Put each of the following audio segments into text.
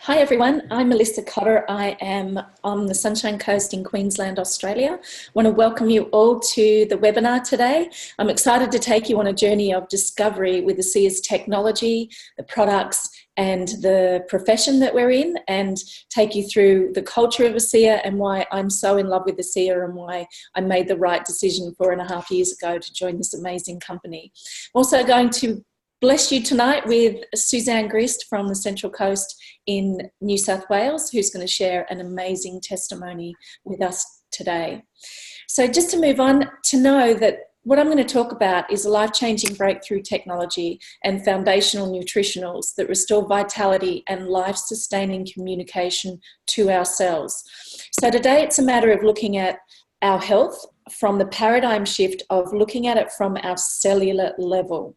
Hi everyone, I'm Melissa Kotter. I am on the Sunshine Coast in Queensland, Australia. I want to welcome you all to the webinar today. I'm excited to take you on a journey of discovery with ASEA's technology, the products and the profession that we're in, and take you through the culture of ASEA and why I'm so in love with ASEA and why I made the right decision 4.5 years ago to join this amazing company. I'm also going to bless you tonight with Suzanne Grist from the Central Coast in New South Wales, who's going to share an amazing testimony with us today. So just to move on, to know that what I'm going to talk about is a life-changing breakthrough technology and foundational nutritionals that restore vitality and life-sustaining communication to our cells. So today it's a matter of looking at our health from the paradigm shift of looking at it from our cellular level.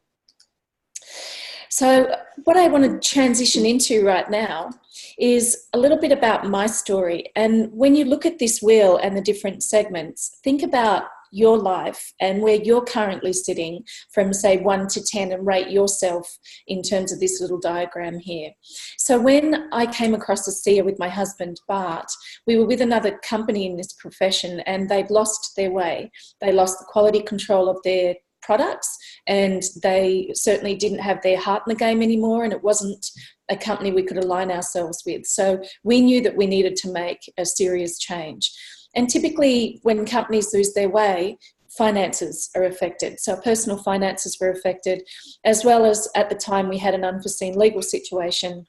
So what I want to transition into right now is a little bit about my story. And when you look at this wheel and the different segments, think about your life and where you're currently sitting from, say, 1 to 10 and rate yourself in terms of this little diagram here. So when I came across ASEA with my husband, Bart, we were with another company in this profession and they'd lost their way. They lost the quality control of their products and they certainly didn't have their heart in the game anymore, and it wasn't a company we could align ourselves with. So we knew that we needed to make a serious change. And typically when companies lose their way, finances are affected. So personal finances were affected, as well as at the time we had an unforeseen legal situation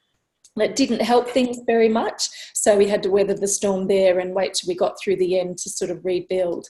that didn't help things very much. So we had to weather the storm there and wait till we got through the end to sort of rebuild.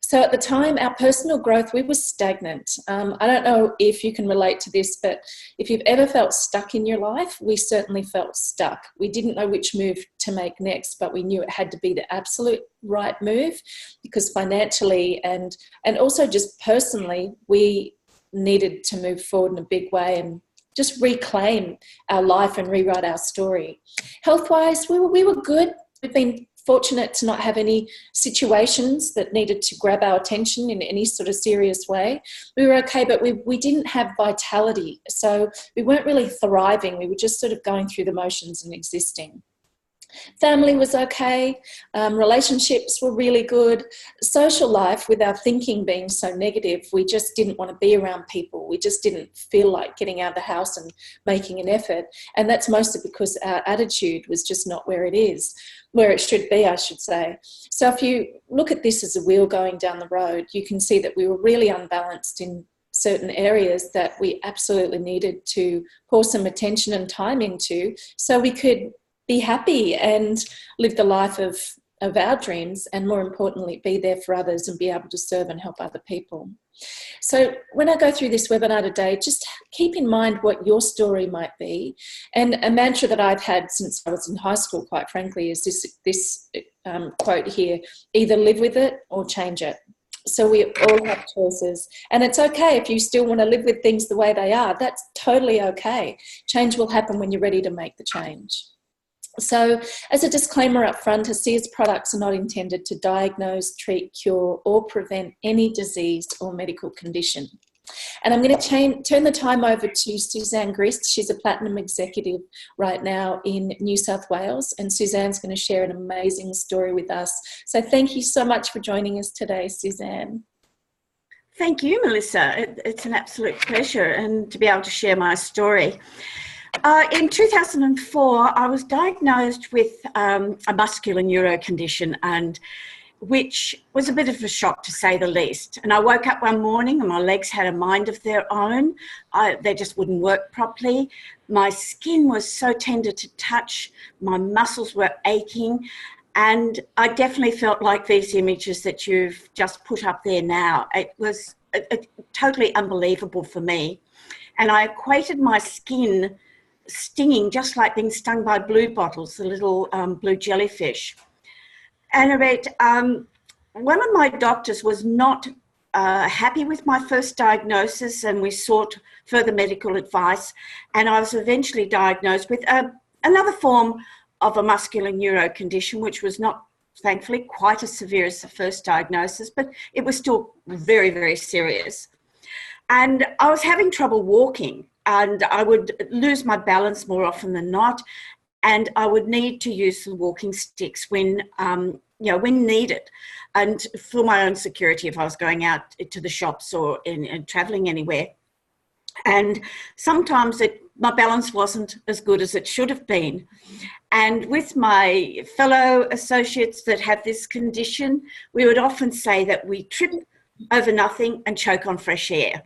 So at the time, our personal growth, we were stagnant. I don't know if you can relate to this, but if you've ever felt stuck in your life, we certainly felt stuck. We didn't know which move to make next, but we knew it had to be the absolute right move because financially and also just personally, we needed to move forward in a big way and just reclaim our life and rewrite our story. Health-wise, we were good. We've been fortunate to not have any situations that needed to grab our attention in any sort of serious way. We were okay, but we didn't have vitality. So we weren't really thriving. We were just sort of going through the motions and existing. Family was okay, relationships were really good. Social life, with our thinking being so negative, we just didn't want to be around people. We just didn't feel like getting out of the house and making an effort. And that's mostly because our attitude was just not where it should be, I should say. So if you look at this as a wheel going down the road, you can see that we were really unbalanced in certain areas that we absolutely needed to pour some attention and time into so we could be happy and live the life of our dreams, and more importantly, be there for others and be able to serve and help other people. So when I go through this webinar today, just keep in mind what your story might be. And a mantra that I've had since I was in high school, quite frankly, is this quote here: either live with it or change it. So we all have choices, and it's okay if you still want to live with things the way they are. That's totally okay. Change will happen when you're ready to make the change. So as a disclaimer up front, ASEA's products are not intended to diagnose, treat, cure or prevent any disease or medical condition. And I'm going to turn the time over to Suzanne Grist. She's a platinum executive right now in New South Wales, and Suzanne's going to share an amazing story with us. So thank you so much for joining us today, Suzanne. Thank you, Melissa. It's an absolute pleasure and to be able to share my story. In 2004, I was diagnosed with a muscular neuro condition, and which was a bit of a shock to say the least. And I woke up one morning and my legs had a mind of their own. They just wouldn't work properly. My skin was so tender to touch. My muscles were aching. And I definitely felt like these images that you've just put up there now. It was totally unbelievable for me. And I equated my skin stinging just like being stung by blue bottles, the little blue jellyfish. And I read, one of my doctors was not happy with my first diagnosis, and we sought further medical advice, and I was eventually diagnosed with another form of a muscular neuro condition, which was not, thankfully, quite as severe as the first diagnosis, but it was still very, very serious. And I was having trouble walking, and I would lose my balance more often than not. and I would need to use the walking sticks when when needed, and for my own security if I was going out to the shops or in traveling anywhere. And sometimes my balance wasn't as good as it should have been. And with my fellow associates that have this condition, we would often say that we trip over nothing and choke on fresh air.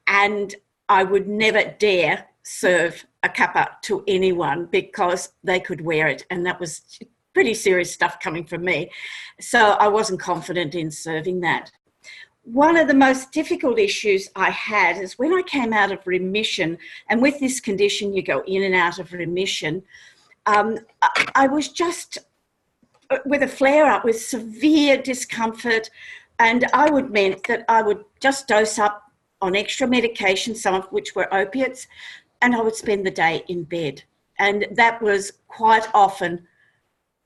And I would never dare serve a cuppa to anyone because they could wear it. And that was pretty serious stuff coming from me. So I wasn't confident in serving that. One of the most difficult issues I had is when I came out of remission, and with this condition, you go in and out of remission. I was just with a flare-up with severe discomfort, and I would meant that I would just dose up on extra medication, some of which were opiates, and I would spend the day in bed. And that was quite often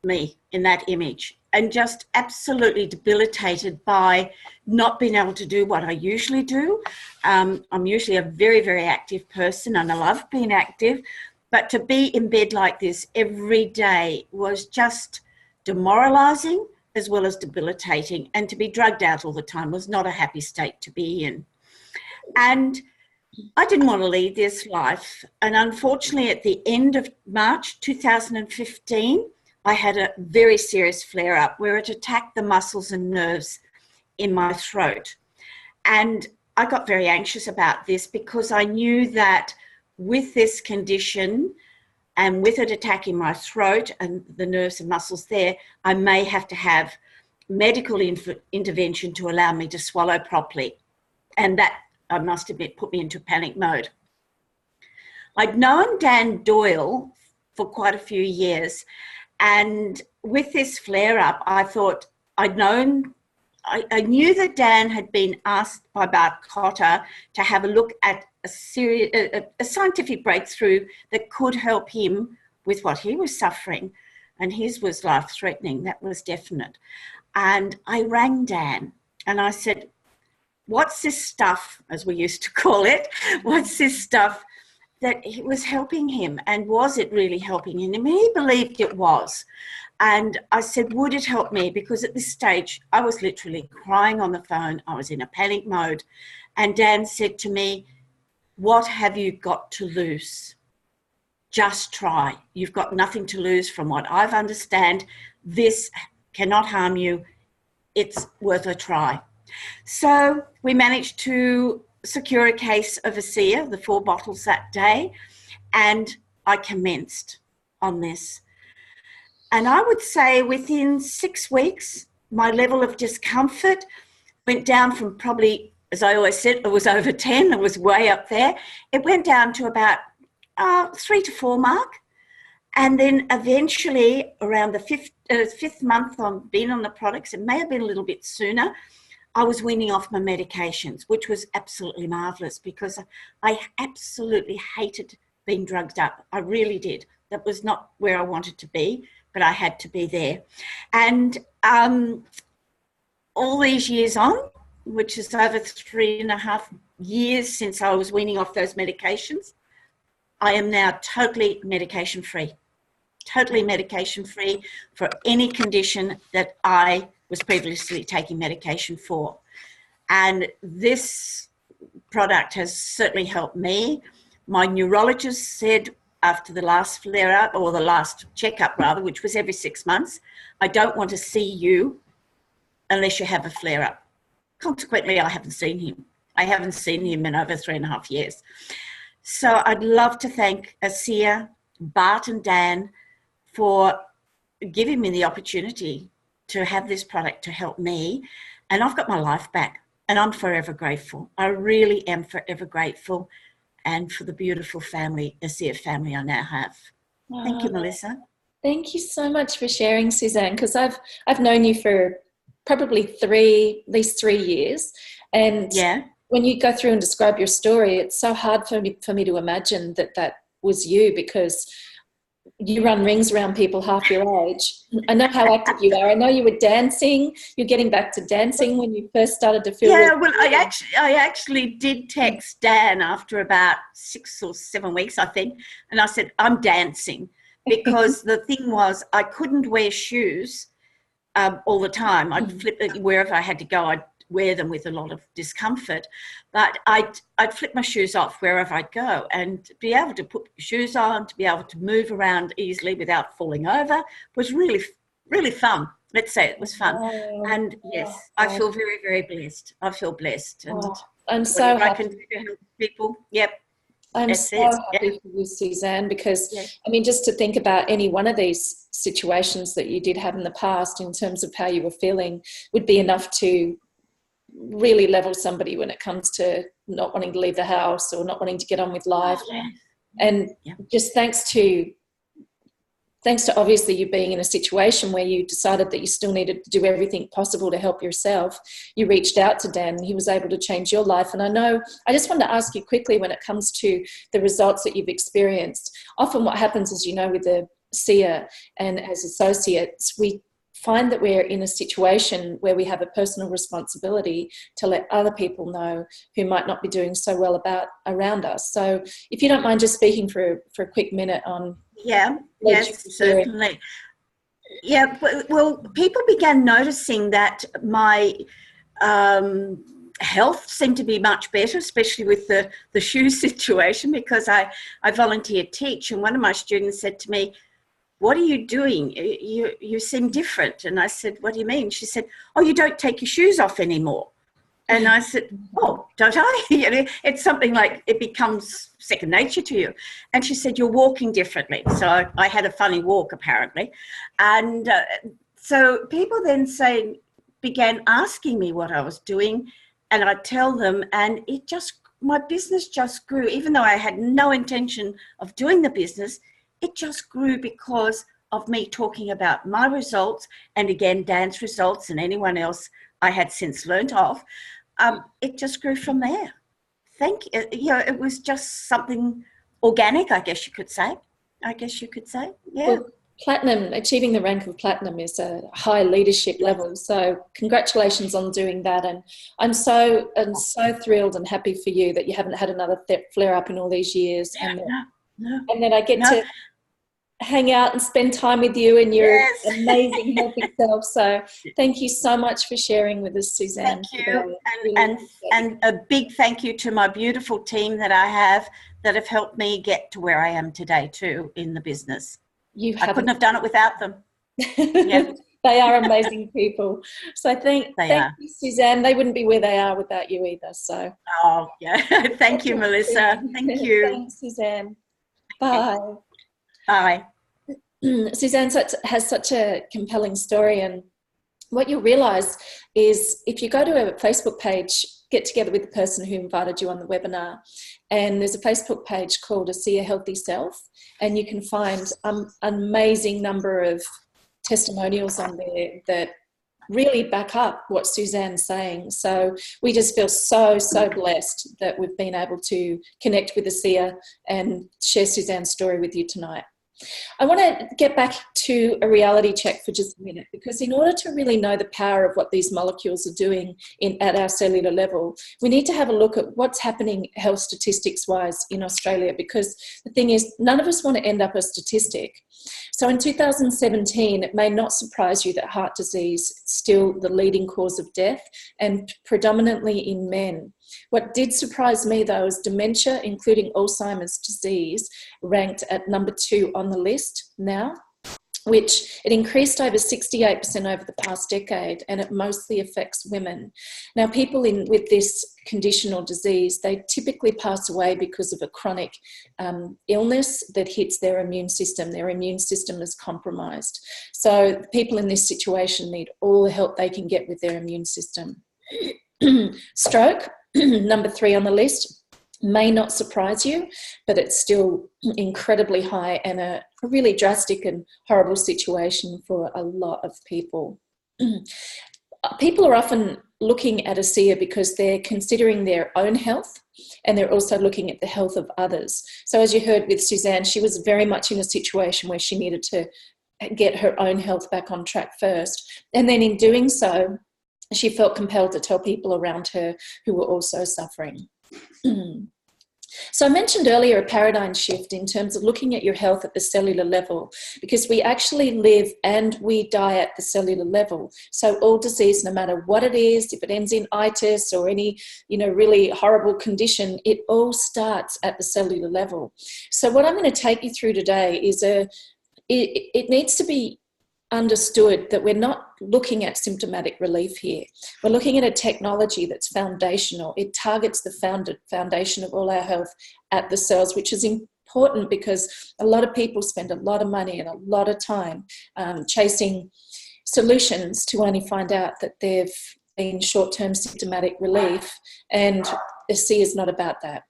me in that image, and just absolutely debilitated by not being able to do what I usually do. I'm usually a very, very active person, and I love being active, but to be in bed like this every day was just demoralizing as well as debilitating, and to be drugged out all the time was not a happy state to be in. And I didn't want to lead this life, and unfortunately at the end of March 2015, I had a very serious flare-up where it attacked the muscles and nerves in my throat. And I got very anxious about this because I knew that with this condition and with it attacking my throat and the nerves and muscles there, I may have to have medical intervention to allow me to swallow properly. And that, I must admit, put me into panic mode. I'd known Dan Doyle for quite a few years, and with this flare-up, I thought I knew that Dan had been asked by Bart Kotter to have a look at a scientific breakthrough that could help him with what he was suffering. And his was life-threatening, that was definite. And I rang Dan and I said, what's this stuff, as we used to call it, what's this stuff that it was helping him, and was it really helping him? And he believed it was. And I said, would it help me? Because at this stage, I was literally crying on the phone. I was in a panic mode. And Dan said to me, what have you got to lose? Just try. You've got nothing to lose from what I've understand. This cannot harm you. It's worth a try. So we managed to secure a case of ASEA, the 4 bottles that day, and I commenced on this. And I would say within 6 weeks, my level of discomfort went down from probably, as I always said, it was over 10, it was way up there. It went down to about 3 to 4 mark. And then eventually around the fifth month on being on the products, it may have been a little bit sooner, I was weaning off my medications, which was absolutely marvellous because I absolutely hated being drugged up. I really did. That was not where I wanted to be, but I had to be there. And all these years on, which is over 3.5 years since I was weaning off those medications, I am now totally medication-free. Totally medication-free for any condition that I was previously taking medication for. And this product has certainly helped me. My neurologist said after the last flare-up, or the last checkup rather, which was every 6 months, I don't want to see you unless you have a flare-up. Consequently, I haven't seen him. I haven't seen him in over 3.5 years. So I'd love to thank ASEA, Bart and Dan for giving me the opportunity to have this product to help me. And I've got my life back, and I'm forever grateful. I really am forever grateful, and for the beautiful family, ASEA family I now have. Thank you, Melissa. Thank you so much for sharing, Suzanne, because I've known you for probably at least 3 years. And yeah, when you go through and describe your story, it's so hard for me to imagine that was you, because you run rings around people half your age. I know how active you are. I know you were dancing. You're getting back to dancing when you first started to feel. Yeah, well, I actually did text Dan after about 6 or 7 weeks, I think, and I said, I'm dancing, because the thing was I couldn't wear shoes all the time. I'd flip wherever I had to go. I'd wear them with a lot of discomfort, but I'd flip my shoes off wherever I'd go, and be able to put shoes on, to be able to move around easily without falling over was really, really fun. Let's say it was fun. And yes, I feel very, very blessed. I feel blessed. And I'm so happy. I can do to help people. Yep. I'm so happy for you, Suzanne, because, I mean, just to think about any one of these situations that you did have in the past in terms of how you were feeling would be enough to really level somebody when it comes to not wanting to leave the house or not wanting to get on with life. And just thanks to obviously you being in a situation where you decided that you still needed to do everything possible to help yourself, you reached out to Dan. He was able to change your life. And I just wanted to ask you quickly, when it comes to the results that you've experienced, often what happens is, with the ASEA and as associates, we find that we're in a situation where we have a personal responsibility to let other people know who might not be doing so well around us. So if you don't mind just speaking for a quick minute on... Yes, certainly. Yeah, well, people began noticing that my health seemed to be much better, especially with the shoe situation, because I volunteer teach, and one of my students said to me, "What are you doing? You seem different." And I said, "What do you mean?" She said, "Oh, you don't take your shoes off anymore." And I said, "Oh, don't I?" It's something like it becomes second nature to you. And she said, "You're walking differently." So I had a funny walk, apparently. And so people then began asking me what I was doing, and I'd tell them, and my business just grew. Even though I had no intention of doing the business, it just grew because of me talking about my results, and again, Dan's results and anyone else I had since learnt of. It just grew from there. It was just something organic, I guess you could say. Yeah. Well, platinum, achieving the rank of platinum is a high leadership level. So congratulations on doing that. And I'm so thrilled and happy for you that you haven't had another flare up in all these years. And then I get to hang out and spend time with you and your amazing healthy self. So thank you so much for sharing with us, Suzanne. Thank you. And a big thank you to my beautiful team that I have that have helped me get to where I am today too in the business. I couldn't have done it without them. They are amazing people. So thank you, Suzanne. They wouldn't be where they are without you either. So thank you, Melissa. Thank you. Thanks, Suzanne. Bye. Bye. Suzanne has such a compelling story, and what you'll realise is if you go to a Facebook page, get together with the person who invited you on the webinar, and there's a Facebook page called ASEA Healthy Self, and you can find an amazing number of testimonials on there that really back up what Suzanne's saying. So we just feel so blessed that we've been able to connect with ASEA and share Suzanne's story with you tonight. I want to get back to a reality check for just a minute, because in order to really know the power of what these molecules are doing at our cellular level, we need to have a look at what's happening health statistics wise in Australia, because the thing is, none of us want to end up a statistic. So in 2017, it may not surprise you that heart disease is still the leading cause of death, and predominantly in men. What did surprise me, though, is dementia, including Alzheimer's disease, ranked at number 2 on the list now, which it increased over 68% over the past decade, and it mostly affects women. Now, people with this condition or disease, they typically pass away because of a chronic illness that hits their immune system. Their immune system is compromised. So people in this situation need all the help they can get with their immune system. Stroke, number 3 on the list, may not surprise you, but it's still incredibly high and a really drastic and horrible situation for a lot of people. People are often looking at ASEA because they're considering their own health, and they're also looking at the health of others. So as you heard with Suzanne, she was very much in a situation where she needed to get her own health back on track first. And then in doing so, she felt compelled to tell people around her who were also suffering. So I mentioned earlier a paradigm shift in terms of looking at your health at the cellular level, because we actually live and we die at the cellular level. So all disease, no matter what it is, if it ends in itis or any, really horrible condition, it all starts at the cellular level. So what I'm going to take you through today is it needs to be understood that we're not looking at symptomatic relief here. We're looking at a technology that's foundational. It targets the foundation of all our health at the cells, which is important because a lot of people spend a lot of money and a lot of time chasing solutions to only find out that they've been short-term symptomatic relief, and ASEA is not about that.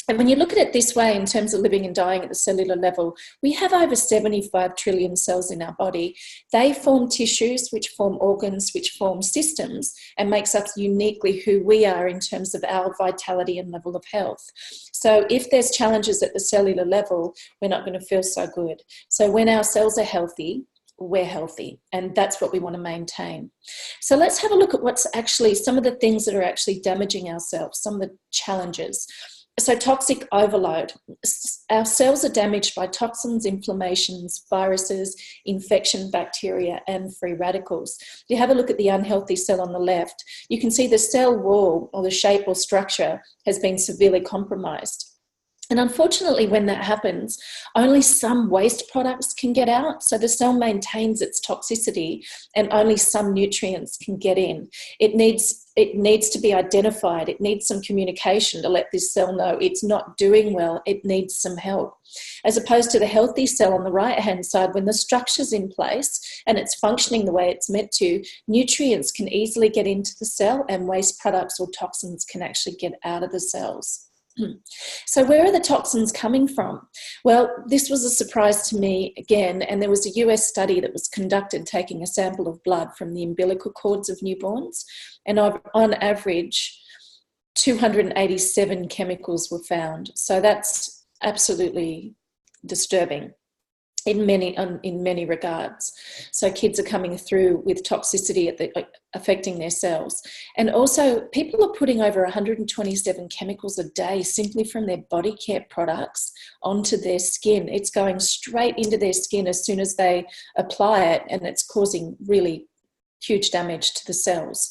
And when you look at it this way, in terms of living and dying at the cellular level, we have over 75 trillion cells in our body. They form tissues, which form organs, which form systems, and makes us uniquely who we are in terms of our vitality and level of health. So if there's challenges at the cellular level, we're not going to feel so good. So when our cells are healthy, we're healthy, and that's what we want to maintain. So let's have a look at what's actually some of the things that are actually damaging ourselves, some of the challenges. So toxic overload. Our cells are damaged by toxins, inflammations, viruses, infection, bacteria, and free radicals. If you have a look at the unhealthy cell on the left, you can see the cell wall, or the shape or structure, has been severely compromised. And unfortunately, when that happens, only some waste products can get out. So the cell maintains its toxicity and only some nutrients can get in. It needs to be identified. It needs some communication to let this cell know it's not doing well. It needs some help. As opposed to the healthy cell on the right-hand side, when the structure's in place and it's functioning the way it's meant to, nutrients can easily get into the cell and waste products or toxins can actually get out of the cells. So where are the toxins coming from? Well, this was a surprise to me again, and there was a US study that was conducted taking a sample of blood from the umbilical cords of newborns, and on average 287 chemicals were found. So that's absolutely disturbing in many regards. So kids are coming through with toxicity affecting their cells. And also people are putting over 127 chemicals a day simply from their body care products onto their skin. It's going straight into their skin as soon as they apply it, and it's causing really huge damage to the cells.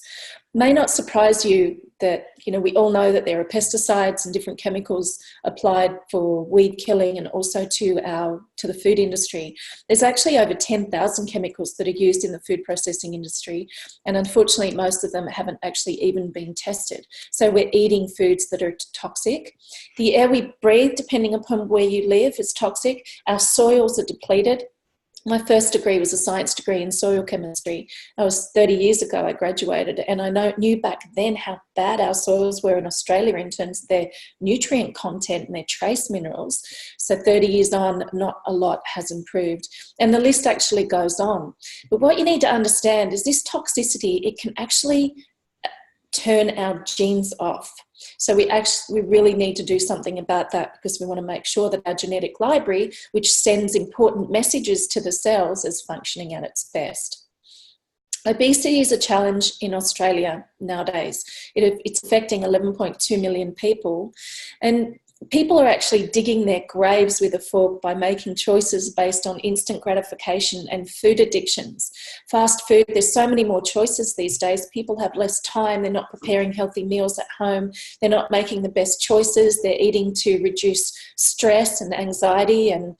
May not surprise you that, we all know that there are pesticides and different chemicals applied for weed killing and also to the food industry. There's actually over 10,000 chemicals that are used in the food processing industry, and unfortunately most of them haven't actually even been tested. So we're eating foods that are toxic. The air we breathe, depending upon where you live, is toxic. Our soils are depleted. My first degree was a science degree in soil chemistry. That was 30 years ago I graduated, and I knew back then how bad our soils were in Australia in terms of their nutrient content and their trace minerals. So 30 years on, not a lot has improved. And the list actually goes on. But what you need to understand is this toxicity, it can actually turn our genes off. So we really need to do something about that, because we want to make sure that our genetic library, which sends important messages to the cells, is functioning at its best. Obesity is a challenge in Australia nowadays. It's affecting 11.2 million people, and people are actually digging their graves with a fork by making choices based on instant gratification and food addictions. Fast food, there's so many more choices these days. People have less time. They're not preparing healthy meals at home. They're not making the best choices. They're eating to reduce stress and anxiety and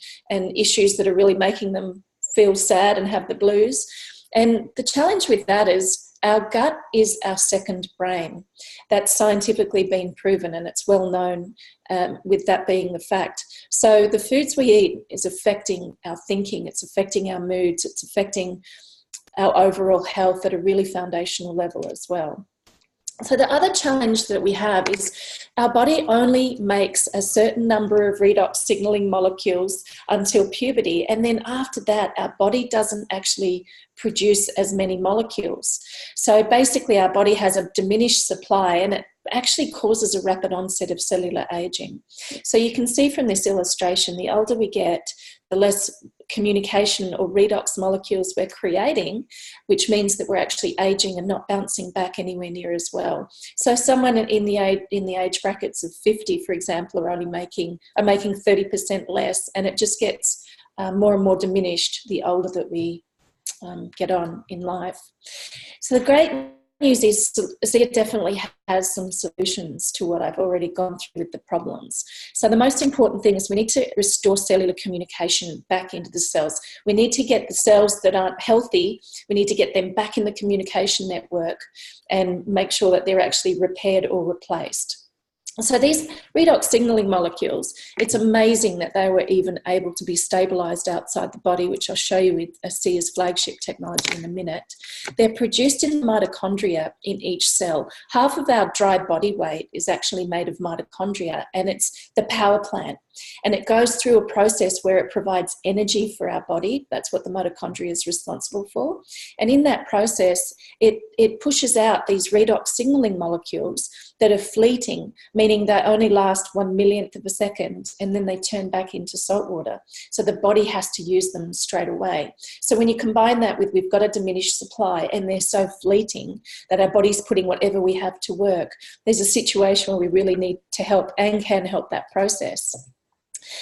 issues that are really making them feel sad and have the blues. And the challenge with that is our gut is our second brain. That's scientifically been proven, and it's well known with that being the fact. So the foods we eat is affecting our thinking, it's affecting our moods, it's affecting our overall health at a really foundational level as well. So the other challenge that we have is our body only makes a certain number of redox signaling molecules until puberty, and then after that our body doesn't actually produce as many molecules. So basically our body has a diminished supply, and it actually causes a rapid onset of cellular aging. So you can see from this illustration, the older we get, the less communication or redox molecules we're creating, which means that we're actually aging and not bouncing back anywhere near as well. So someone in the age brackets of 50, for example, are making 30% less, and it just gets more and more diminished the older that we get on in life. So the great news is ASEA definitely has some solutions to what I've already gone through with the problems. So the most important thing is we need to restore cellular communication back into the cells. We need to get the cells that aren't healthy, we need to get them back in the communication network and make sure that they're actually repaired or replaced. So these redox signaling molecules, it's amazing that they were even able to be stabilised outside the body, which I'll show you with ASEA's flagship technology in a minute. They're produced in the mitochondria in each cell. Half of our dry body weight is actually made of mitochondria, and it's the power plant. And it goes through a process where it provides energy for our body. That's what the mitochondria is responsible for. And in that process, it pushes out these redox signaling molecules that are fleeting, meaning they only last 1/1,000,000th of a second, and then they turn back into salt water. So the body has to use them straight away. So when you combine that with we've got a diminished supply and they're so fleeting that our body's putting whatever we have to work, there's a situation where we really need to help and can help that process.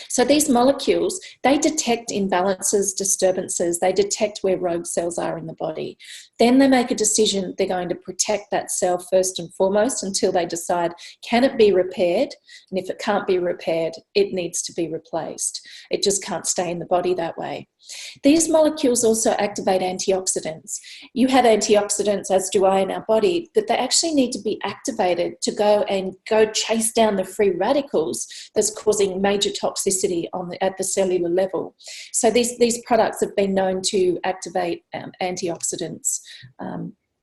So these molecules, they detect imbalances, disturbances, they detect where rogue cells are in the body. Then they make a decision they're going to protect that cell first and foremost until they decide, can it be repaired? And if it can't be repaired, it needs to be replaced. It just can't stay in the body that way. These molecules also activate antioxidants. You have antioxidants, as do I, in our body, but they actually need to be activated to go chase down the free radicals that's causing major toxicity at the cellular level. So these products have been known to activate antioxidants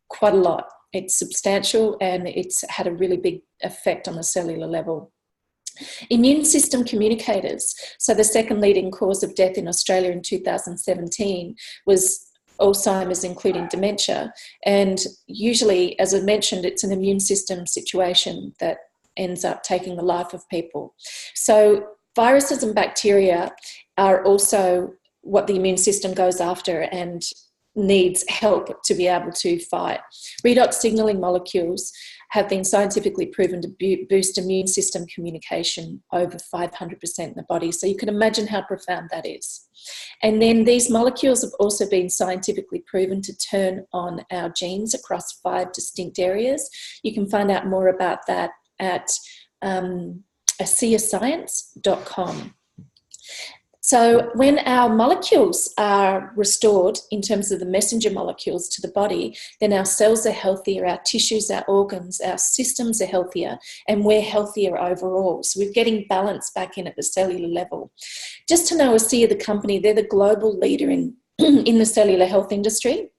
quite a lot. It's substantial and it's had a really big effect on the cellular level. Immune system communicators. So the second leading cause of death in Australia in 2017 was Alzheimer's, including dementia. And usually, as I mentioned, it's an immune system situation that ends up taking the life of people. So viruses and bacteria are also what the immune system goes after and needs help to be able to fight. Redox signaling molecules have been scientifically proven to boost immune system communication over 500% in the body. So you can imagine how profound that is. And then these molecules have also been scientifically proven to turn on our genes across 5 distinct areas. You can find out more about that at ASEAscience.com. So when our molecules are restored in terms of the messenger molecules to the body, then our cells are healthier, our tissues, our organs, our systems are healthier, and we're healthier overall. So we're getting balance back in at the cellular level. Just to know, ASEA, the company, they're the global leader in the cellular health industry.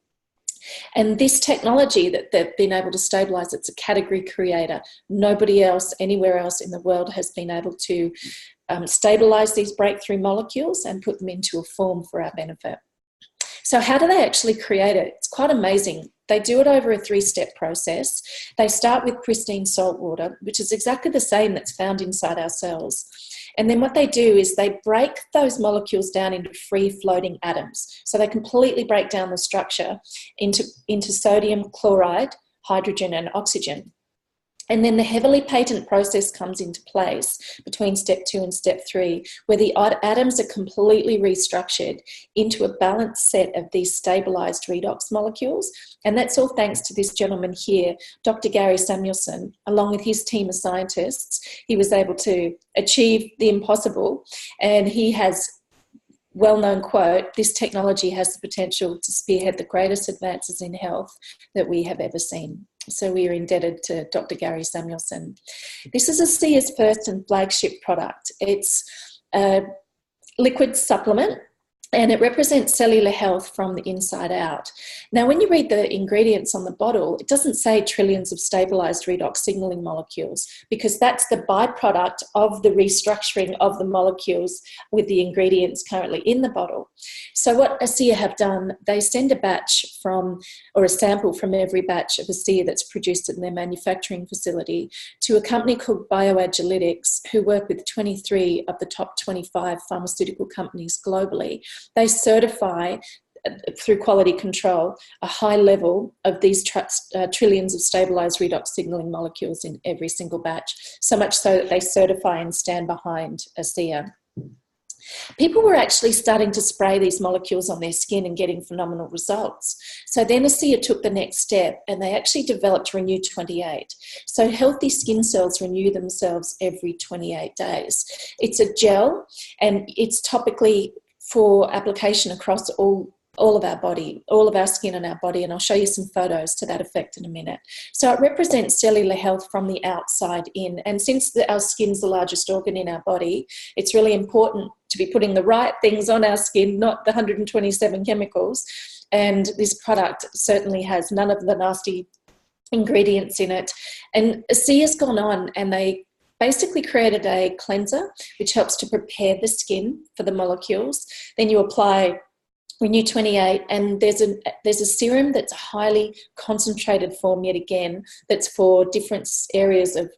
And this technology that they've been able to stabilise, it's a category creator. Nobody else, anywhere else in the world has been able to stabilise these breakthrough molecules and put them into a form for our benefit. So how do they actually create it? It's quite amazing. They do it over a 3-step process. They start with pristine salt water, which is exactly the same that's found inside our cells. And then what they do is they break those molecules down into free-floating atoms. So they completely break down the structure into sodium, chloride, hydrogen, and oxygen. And then the heavily patent process comes into place between step 2 and step 3, where the atoms are completely restructured into a balanced set of these stabilised redox molecules. And that's all thanks to this gentleman here, Dr. Gary Samuelson. Along with his team of scientists, he was able to achieve the impossible. And he has well-known quote, "This technology has the potential to spearhead the greatest advances in health that we have ever seen." So we are indebted to Dr. Gary Samuelson. This is ASEA's first and flagship product. It's a liquid supplement and it represents cellular health from the inside out. Now, when you read the ingredients on the bottle, it doesn't say trillions of stabilised redox signaling molecules, because that's the byproduct of the restructuring of the molecules with the ingredients currently in the bottle. So what ASEA have done, they send a batch from, or a sample from every batch of ASEA that's produced in their manufacturing facility to a company called Bioagilitics, who work with 23 of the top 25 pharmaceutical companies globally. They certify through quality control a high level of these trillions of stabilized redox signaling molecules in every single batch, so much so that they certify and stand behind ASEA. People were actually starting to spray these molecules on their skin and getting phenomenal results. So then ASEA took the next step and they actually developed Renew 28. So healthy skin cells renew themselves every 28 days. It's a gel and it's topically for application across all of our body, all of our skin and our body, and I'll show you some photos to that effect in a minute. So it represents cellular health from the outside in, and since our skin's the largest organ in our body, it's really important to be putting the right things on our skin, not the 127 chemicals, and this product certainly has none of the nasty ingredients in it. And ASEA's gone on and they basically created a cleanser which helps to prepare the skin for the molecules. Then you apply Renew 28, and there's a serum that's a highly concentrated form yet again that's for different areas of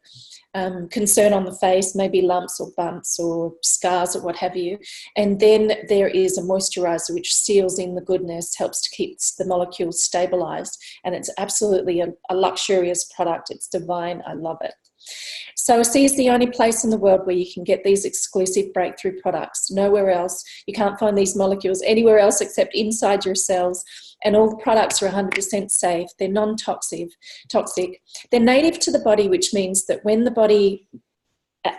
concern on the face, maybe lumps or bumps or scars or what have you. And then there is a moisturizer which seals in the goodness, helps to keep the molecules stabilized, and it's absolutely a luxurious product. It's divine. I love it. So ASEA is the only place in the world where you can get these exclusive breakthrough products. Nowhere else. You can't find these molecules anywhere else except inside your cells, and all the products are 100% safe. They're non-toxic. They're native to the body, which means that when the body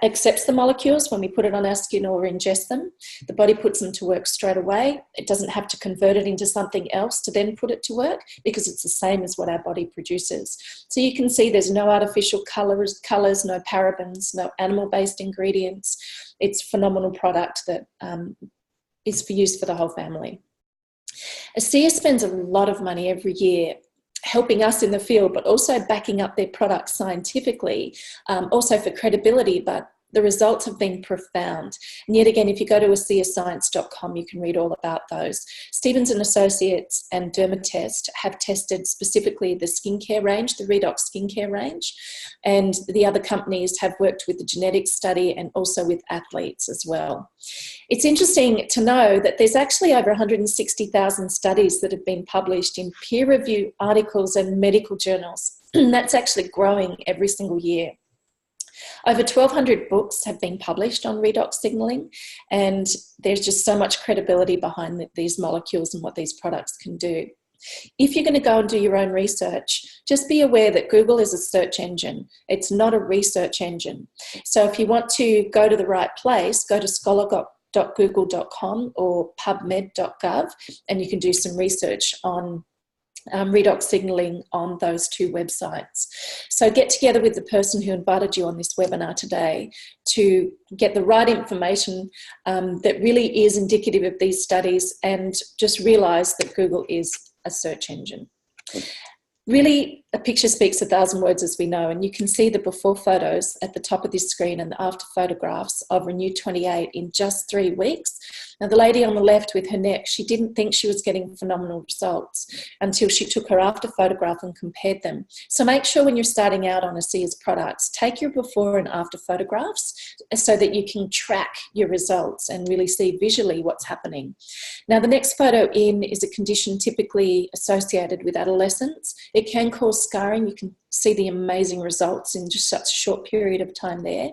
accepts the molecules, when we put it on our skin or ingest them, the body puts them to work straight away. It doesn't have to convert it into something else to then put it to work, because it's the same as what our body produces. So you can see there's no artificial colours, no parabens, no animal-based ingredients. It's a phenomenal product that is for use for the whole family. ASEA spends a lot of money every year helping us in the field, but also backing up their products scientifically, also for credibility, but the results have been profound. And yet again, if you go to ASEAscience.com, you can read all about those. Stevens & Associates and Dermatest have tested specifically the skincare range, the Redox skincare range, and the other companies have worked with the genetics study and also with athletes as well. It's interesting to know that there's actually over 160,000 studies that have been published in peer-reviewed articles and medical journals. That's actually growing every single year. Over 1,200 books have been published on redox signaling, and there's just so much credibility behind these molecules and what these products can do. If you're going to go and do your own research, just be aware that Google is a search engine. It's not a research engine. So if you want to go to the right place, go to scholar.google.com or pubmed.gov, and you can do some research on redox signaling on those two websites. So get together with the person who invited you on this webinar today to get the right information that really is indicative of these studies, and just realise that Google is a search engine. Really, a picture speaks 1,000 words, as we know, and you can see the before photos at the top of this screen and the after photographs of Renew 28 in just 3 weeks. Now, the lady on the left with her neck, she didn't think she was getting phenomenal results until she took her after photograph and compared them. So make sure when you're starting out on ASEA's products, take your before and after photographs so that you can track your results and really see visually what's happening. Now, the next photo in is a condition typically associated with adolescence. It can cause scarring. You can see the amazing results in just such a short period of time there.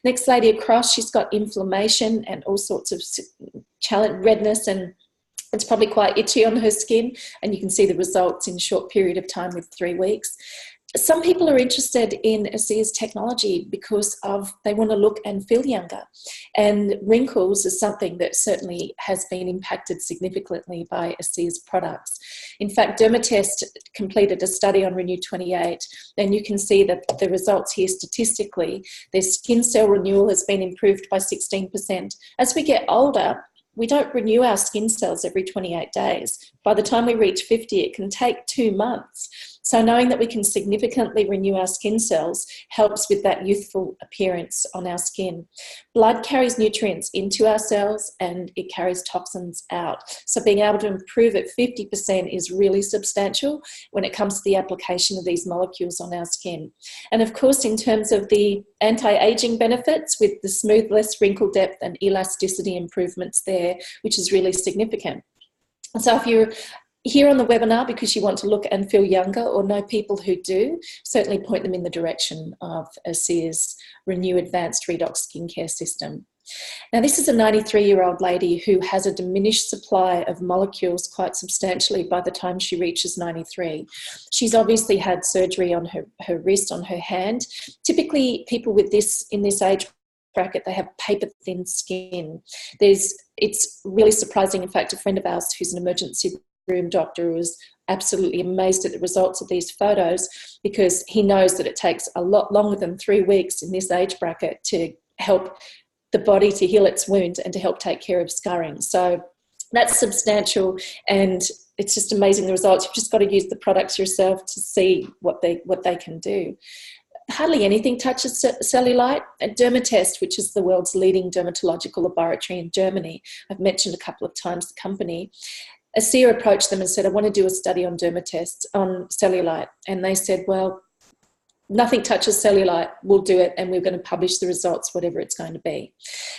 Next lady across, she's got inflammation and all sorts of redness, and it's probably quite itchy on her skin, and you can see the results in a short period of time with 3 weeks. Some people are interested in ASEA's technology because they want to look and feel younger. And wrinkles is something that certainly has been impacted significantly by ASEA's products. In fact, Dermatest completed a study on Renew 28, and you can see that the results here statistically, their skin cell renewal has been improved by 16%. As we get older, we don't renew our skin cells every 28 days. By the time we reach 50, it can take 2 months. So knowing that we can significantly renew our skin cells helps with that youthful appearance on our skin. Blood carries nutrients into our cells and it carries toxins out. So being able to improve it 50% is really substantial when it comes to the application of these molecules on our skin. And of course, in terms of the anti-aging benefits with the smoothness, wrinkle depth and elasticity improvements there, which is really significant. So if you're here on the webinar because you want to look and feel younger or know people who do, certainly point them in the direction of ASEA's Renew Advanced Redox skincare system. Now, this is a 93-year-old lady who has a diminished supply of molecules quite substantially by the time she reaches 93. She's obviously had surgery on her wrist, on her hand. Typically, people with this in this age bracket, they have paper-thin skin. It's really surprising. In fact, a friend of ours who's an emergency room doctor was absolutely amazed at the results of these photos because he knows that it takes a lot longer than 3 weeks in this age bracket to help the body to heal its wound and to help take care of scarring. So that's substantial and it's just amazing the results. You've just got to use the products yourself to see what they can do. Hardly anything touches cellulite. A Dermatest, which is the world's leading dermatological laboratory in Germany, I've mentioned a couple of times the company, ASEA approached them and said, I want to do a study on Dermatest, on cellulite. And they said, well, nothing touches cellulite, we'll do it, and we're going to publish the results, whatever it's going to be.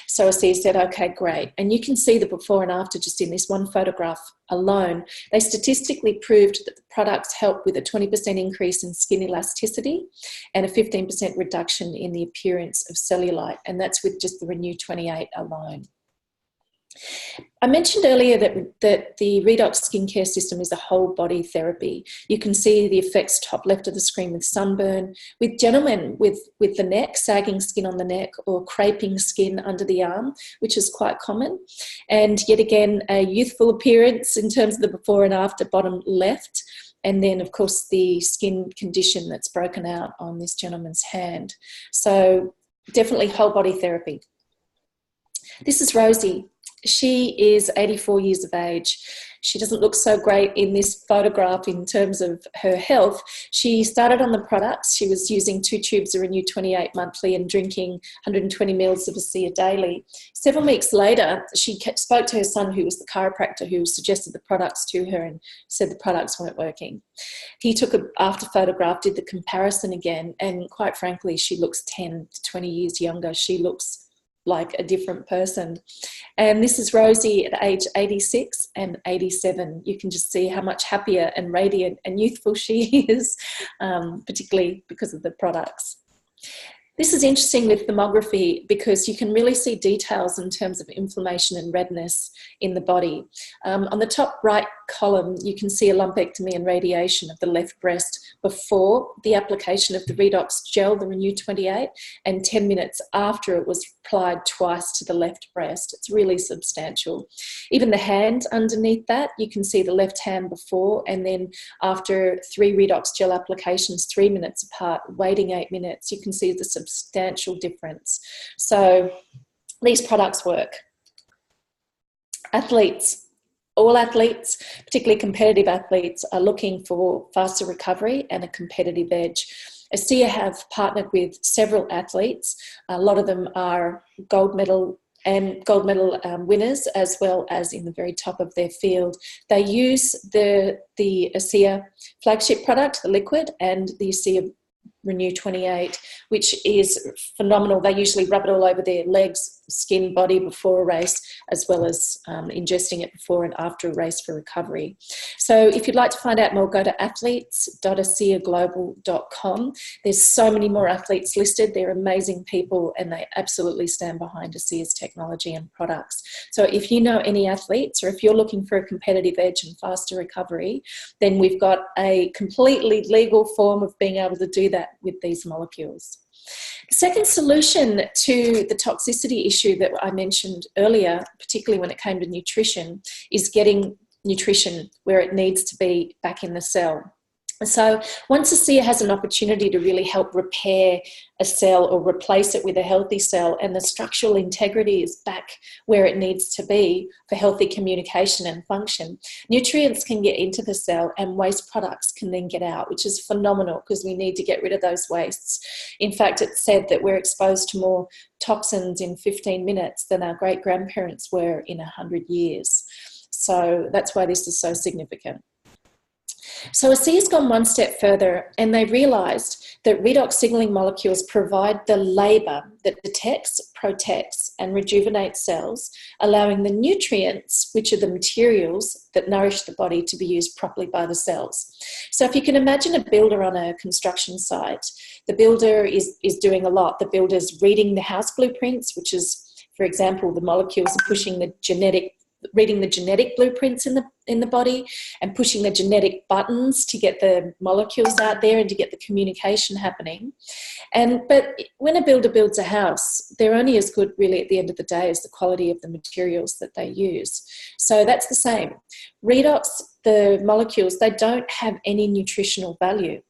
So ASEA said, okay, great. And you can see the before and after just in this one photograph alone. They statistically proved that the products help with a 20% increase in skin elasticity and a 15% reduction in the appearance of cellulite, and that's with just the Renew 28 alone. I mentioned earlier that the Redox skincare system is a whole body therapy. You can see the effects top left of the screen with sunburn, with gentlemen with the neck, sagging skin on the neck or creping skin under the arm, which is quite common. And yet again, a youthful appearance in terms of the before and after, bottom left. And then, of course, the skin condition that's broken out on this gentleman's hand. So definitely whole body therapy. This is Rosie. She is 84 years of age. She doesn't look so great in this photograph in terms of her health. She started on the products. She was using 2 tubes of Renew 28 monthly and drinking 120 mils of ASEA daily. 7 weeks later, she spoke to her son, who was the chiropractor who suggested the products to her and said the products weren't working. He took an after photograph, did the comparison again, and quite frankly, she looks 10 to 20 years younger. She looks like a different person. And this is Rosie at age 86 and 87. You can just see how much happier and radiant and youthful she is, particularly because of the products. This is interesting with thermography because you can really see details in terms of inflammation and redness in the body. On the top right column, you can see a lumpectomy and radiation of the left breast before the application of the Redox gel, the Renew 28, and 10 minutes after it was applied twice to the left breast. It's really substantial. Even the hand underneath that, you can see the left hand before and then after 3 Redox gel applications, 3 minutes apart, waiting 8 minutes, you can see the substantial difference. So these products work. Athletes. All athletes, particularly competitive athletes, are looking for faster recovery and a competitive edge. ASEA have partnered with several athletes. A lot of them are gold medal winners, as well as in the very top of their field. They use the ASEA flagship product, the liquid, and the ASEA Renew 28, which is phenomenal. They usually rub it all over their legs, skin, body before a race, as well as ingesting it before and after a race for recovery. So if you'd like to find out more, go to athletes.aseaglobal.com. There's so many more athletes listed. They're amazing people and they absolutely stand behind ASEA's technology and products. So if you know any athletes or if you're looking for a competitive edge and faster recovery, then we've got a completely legal form of being able to do that with these molecules. The second solution to the toxicity issue that I mentioned earlier, particularly when it came to nutrition, is getting nutrition where it needs to be back in the cell. So once ASEA has an opportunity to really help repair a cell or replace it with a healthy cell, and the structural integrity is back where it needs to be for healthy communication and function, nutrients can get into the cell and waste products can then get out, which is phenomenal because we need to get rid of those wastes. In fact, it's said that we're exposed to more toxins in 15 minutes than our great-grandparents were in 100 years. So that's why this is so significant. So ASEA's gone one step further, and they realised that redox signalling molecules provide the labour that detects, protects and rejuvenates cells, allowing the nutrients, which are the materials that nourish the body, to be used properly by the cells. So if you can imagine a builder on a construction site, the builder is doing a lot. The builder's reading the house blueprints, which is, for example, the molecules are pushing the reading the genetic blueprints in the body and pushing the genetic buttons to get the molecules out there and to get the communication happening. But when a builder builds a house, they're only as good really at the end of the day as the quality of the materials that they use. So that's the same. Redox, the molecules, they don't have any nutritional value.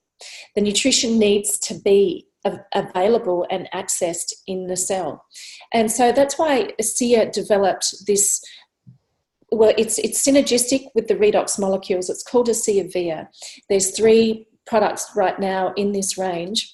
The nutrition needs to be available and accessed in the cell. And so that's why ASEA developed this. Well, it's synergistic with the redox molecules. It's called ASEA Via. There's 3 products right now in this range.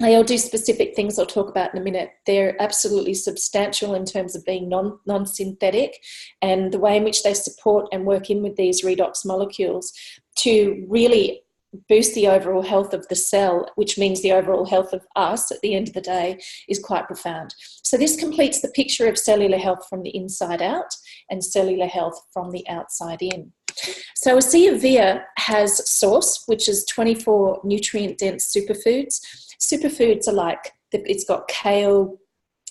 They all do specific things I'll talk about in a minute. They're absolutely substantial in terms of being non-synthetic, and the way in which they support and work in with these redox molecules to really boost the overall health of the cell, which means the overall health of us at the end of the day, is quite profound. So this completes the picture of cellular health from the inside out and cellular health from the outside in. So ASEA Via has Source, which is 24 nutrient-dense superfoods. Superfoods are like, it's got kale,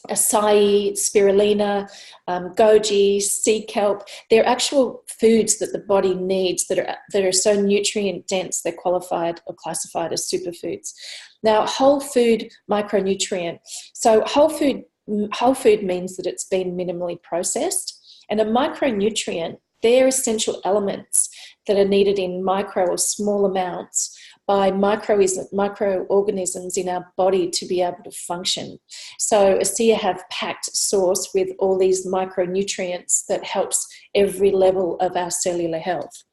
acai, spirulina, goji, sea kelp. They're actual foods that the body needs that are so nutrient dense they're qualified or classified as superfoods. Now, whole food micronutrient. So whole food means that it's been minimally processed, and a micronutrient, they're essential elements that are needed in micro or small amounts by microorganisms in our body to be able to function. So ASEA have packed Source with all these micronutrients that helps every level of our cellular health.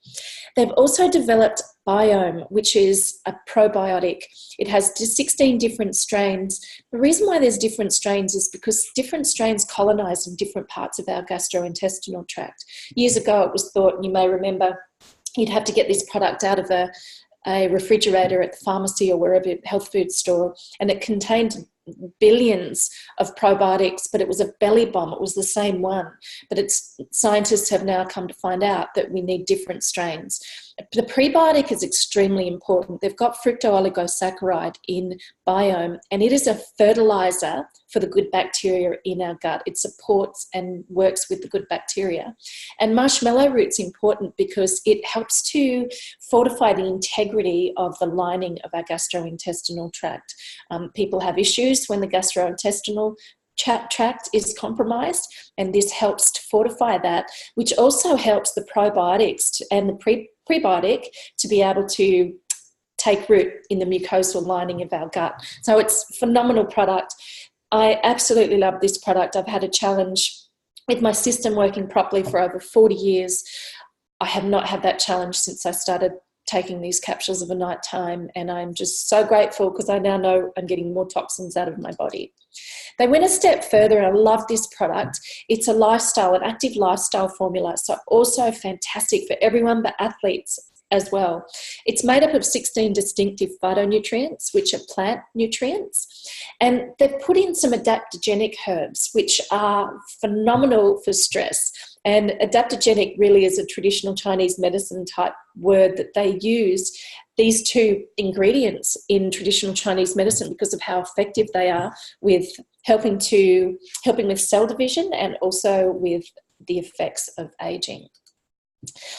They've also developed Biome, which is a probiotic. It has 16 different strains. The reason why there's different strains is because different strains colonize in different parts of our gastrointestinal tract. Years ago, it was thought, and you may remember, you'd have to get this product out of a refrigerator at the pharmacy or wherever, health food store, and it contained billions of probiotics, but it was a belly bomb. It was the same one, but scientists have now come to find out that we need different strains. The prebiotic is extremely important. They've got fructooligosaccharide in Biome, and it is a fertilizer for the good bacteria in our gut. It supports and works with the good bacteria. And marshmallow root's important because it helps to fortify the integrity of the lining of our gastrointestinal tract. People have issues when the gastrointestinal tract is compromised, and this helps to fortify that, which also helps the probiotics and the prebiotic to be able to take root in the mucosal lining of our gut. So it's a phenomenal product. I absolutely love this product. I've had a challenge with my system working properly for over 40 years. I have not had that challenge since I started taking these capsules of a night time, and I'm just so grateful because I now know I'm getting more toxins out of my body. They went a step further, and I love this product. It's a lifestyle, an active lifestyle formula, so also fantastic for everyone but athletes as well. It's made up of 16 distinctive phytonutrients, which are plant nutrients, and they've put in some adaptogenic herbs, which are phenomenal for stress. And adaptogenic really is a traditional Chinese medicine type word that they use these 2 ingredients in traditional Chinese medicine because of how effective they are with helping with cell division and also with the effects of aging.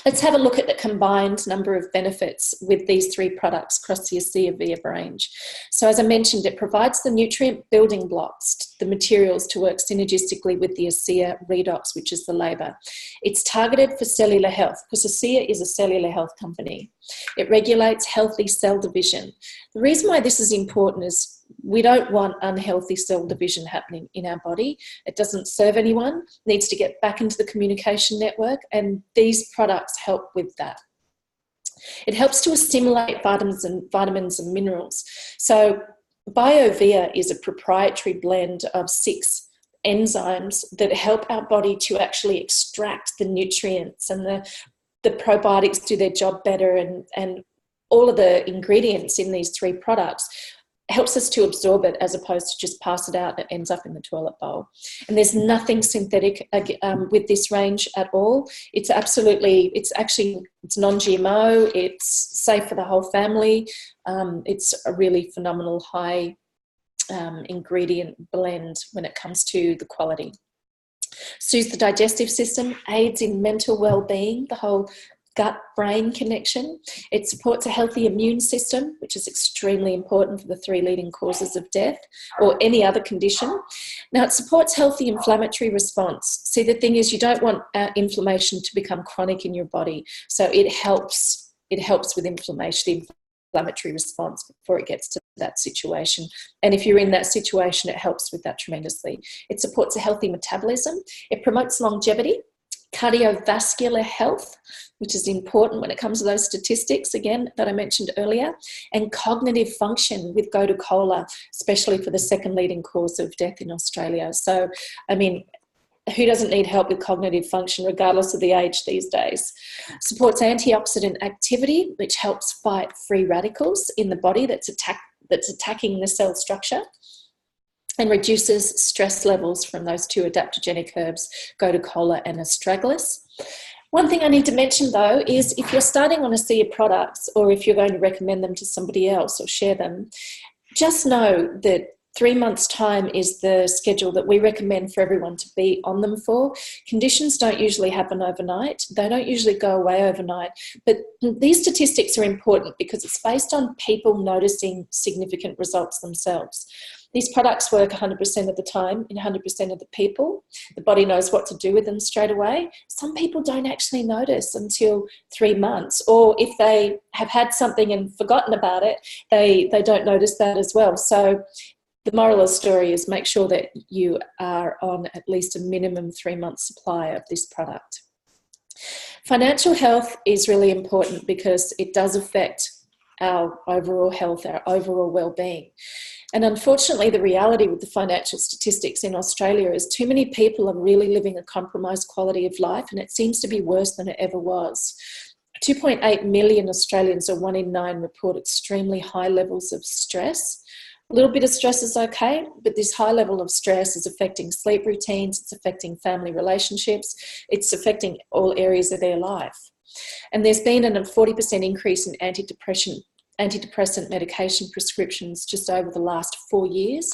Let's have a look at the combined number of benefits with these three products across the ASEA Via range. So as I mentioned, it provides the nutrient building blocks, the materials to work synergistically with the ASEA Redox, which is the labour. It's targeted for cellular health because ASEA is a cellular health company. It regulates healthy cell division. The reason why this is important is we don't want unhealthy cell division happening in our body. It doesn't serve anyone. It needs to get back into the communication network, and these products help with that. It helps to assimilate vitamins and minerals. So BioVia is a proprietary blend of 6 enzymes that help our body to actually extract the nutrients, and the probiotics do their job better, and all of the ingredients in these 3 products helps us to absorb it as opposed to just pass it out and it ends up in the toilet bowl. And there's nothing synthetic with this range at all. It's non-GMO, it's safe for the whole family. It's a really phenomenal high ingredient blend when it comes to the quality. Soothes the digestive system, aids in mental well-being, the whole gut-brain connection. It supports a healthy immune system, which is extremely important for the 3 leading causes of death or any other condition. Now, it supports healthy inflammatory response. See, the thing is, you don't want inflammation to become chronic in your body. So it helps with inflammatory response before it gets to that situation. And if you're in that situation, it helps with that tremendously. It supports a healthy metabolism. It promotes longevity, cardiovascular health, which is important when it comes to those statistics, again, that I mentioned earlier, and cognitive function with Coca-Cola, especially for the 2nd leading cause of death in Australia. So, I mean, who doesn't need help with cognitive function, regardless of the age these days? Supports antioxidant activity, which helps fight free radicals in the body that's attacking the cell structure, and reduces stress levels from those 2 adaptogenic herbs, Coca-Cola and astragalus. One thing I need to mention, though, is if you're starting on ASEA products, or if you're going to recommend them to somebody else or share them, just know that 3 months' time is the schedule that we recommend for everyone to be on them for. Conditions don't usually happen overnight. They don't usually go away overnight. But these statistics are important because it's based on people noticing significant results themselves. These products work 100% of the time in 100% of the people. The body knows what to do with them straight away. Some people don't actually notice until 3 months, or if they have had something and forgotten about it, they don't notice that as well. So the moral of the story is make sure that you are on at least a minimum 3-month supply of this product. Financial health is really important because it does affect our overall health, our overall well-being. And unfortunately, the reality with the financial statistics in Australia is too many people are really living a compromised quality of life, and it seems to be worse than it ever was. 2.8 million Australians, or 1 in 9, report extremely high levels of stress. A little bit of stress is okay, but this high level of stress is affecting sleep routines, it's affecting family relationships, it's affecting all areas of their life. And there's been a 40% increase in antidepressant medication prescriptions just over the last 4 years.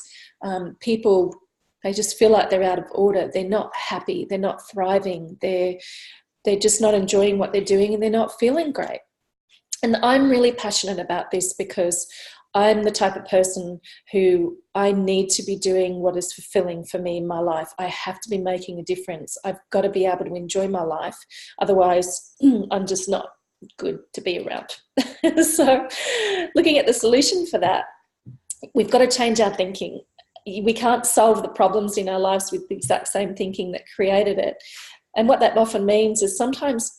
People, they just feel like they're out of order. They're not happy. They're not thriving. They're just not enjoying what they're doing, and they're not feeling great. And I'm really passionate about this because I'm the type of person who I need to be doing what is fulfilling for me in my life. I have to be making a difference. I've got to be able to enjoy my life. Otherwise, I'm just not good to be around. So looking at the solution for that, we've got to change our thinking. We can't solve the problems in our lives with the exact same thinking that created it. And what that often means is sometimes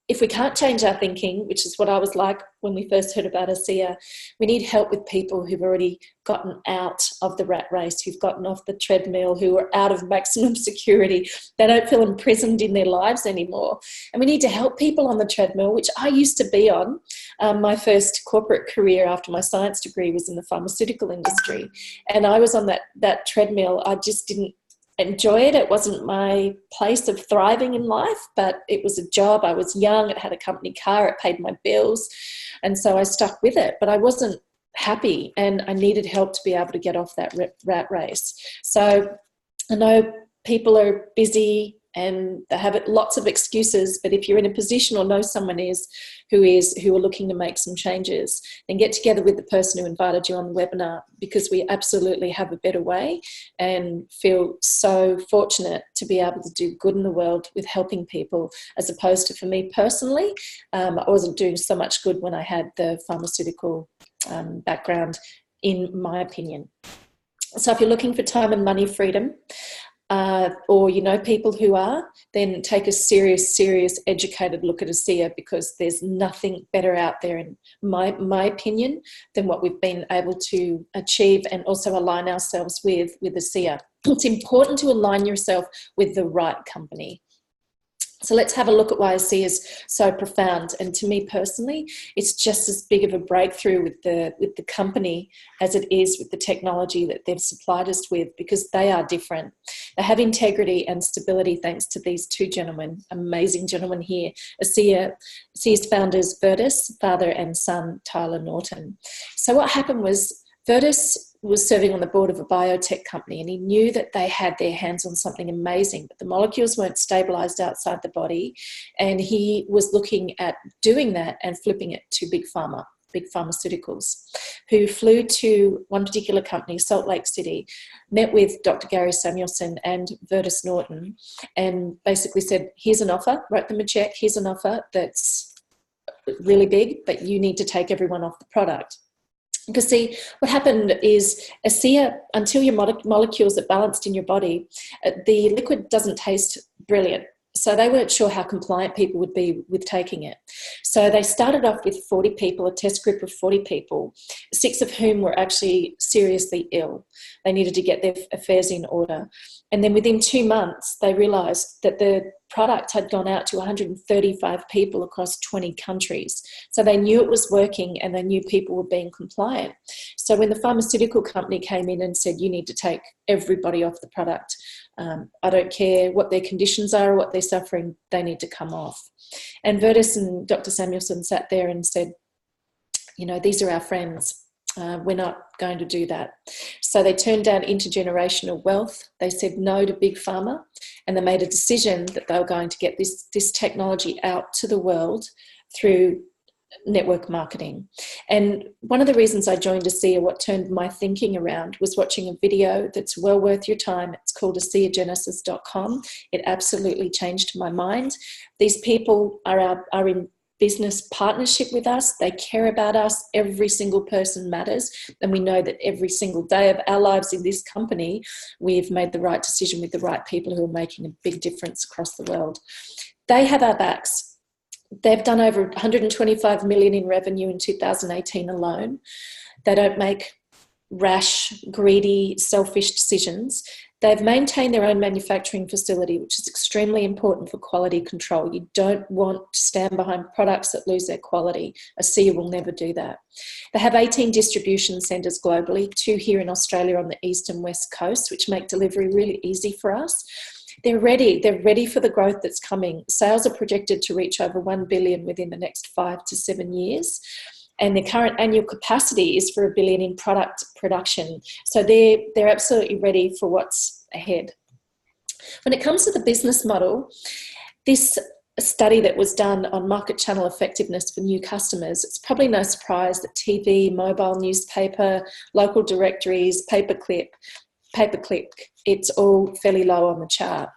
if we can't change our thinking, which is what I was like when we first heard about ASEA, we need help with people who've already gotten out of the rat race, who've gotten off the treadmill, who are out of maximum security. They don't feel imprisoned in their lives anymore. And we need to help people on the treadmill, which I used to be on. My first corporate career after my science degree was in the pharmaceutical industry. And I was on that treadmill. I just didn't enjoy it. It wasn't my place of thriving in life, but it was a job. I was young. It had a company car. It paid my bills. And so I stuck with it, but I wasn't happy, and I needed help to be able to get off that rat race. So I know people are busy, and they have lots of excuses. But if you're in a position or know someone who are looking to make some changes, then get together with the person who invited you on the webinar, because we absolutely have a better way and feel so fortunate to be able to do good in the world with helping people, as opposed to, for me personally, I wasn't doing so much good when I had the pharmaceutical background, in my opinion. So if you're looking for time and money freedom, or you know people who are, then take a serious educated look at ASEA, because there's nothing better out there, in my opinion, than what we've been able to achieve and also align ourselves with ASEA. It's important to align yourself with the right company. So let's have a look at why ASEA is so profound. And to me personally, it's just as big of a breakthrough with the company as it is with the technology that they've supplied us with, because they are different. They have integrity and stability thanks to these two gentlemen, amazing gentlemen here. ASEA's founders, Virtus, father and son, Tyler Norton. So what happened was, Virtus was serving on the board of a biotech company, and he knew that they had their hands on something amazing, but the molecules weren't stabilized outside the body, and he was looking at doing that and flipping it to big pharma, big pharmaceuticals, who flew to one particular company, Salt Lake City, met with Dr. Gary Samuelson and Virtus Norton, and basically said, here's an offer, wrote them a check, here's an offer that's really big, but you need to take everyone off the product. Because see, what happened is ASEA, until your molecules are balanced in your body, the liquid doesn't taste brilliant. So they weren't sure how compliant people would be with taking it. So they started off with 40 people, a test group of 40 people, 6 of whom were actually seriously ill. They needed to get their affairs in order. And then within 2 months, they realised that the product had gone out to 135 people across 20 countries. So they knew it was working, and they knew people were being compliant. So when the pharmaceutical company came in and said, you need to take everybody off the product, I don't care what their conditions are or what they're suffering, they need to come off. And Virtus and Dr. Samuelson sat there and said, you know, these are our friends. We're not going to do that. So they turned down intergenerational wealth. They said no to big pharma, and they made a decision that they were going to get this technology out to the world through network marketing. And one of the reasons I joined ASEA, what turned my thinking around, was watching a video that's well worth your time. It's called ASEAgenesis.com. It absolutely changed my mind. These people are in business partnership with us. They care about us. Every single person matters. And we know that every single day of our lives in this company, we've made the right decision with the right people who are making a big difference across the world. They have our backs. They've done over 125 million in revenue in 2018 alone. They don't make rash, greedy, selfish decisions. They've maintained their own manufacturing facility, which is extremely important for quality control. You don't want to stand behind products that lose their quality. ASEA will never do that. They have 18 distribution centres globally, 2 here in Australia on the east and west coast, which make delivery really easy for us. They're ready for the growth that's coming. Sales are projected to reach over 1 billion within the next 5 to 7 years. And their current annual capacity is for 1 billion in product production. So they're absolutely ready for what's ahead. When it comes to the business model, this study that was done on market channel effectiveness for new customers, it's probably no surprise that TV, mobile newspaper, local directories, pay-per-click, it's all fairly low on the chart.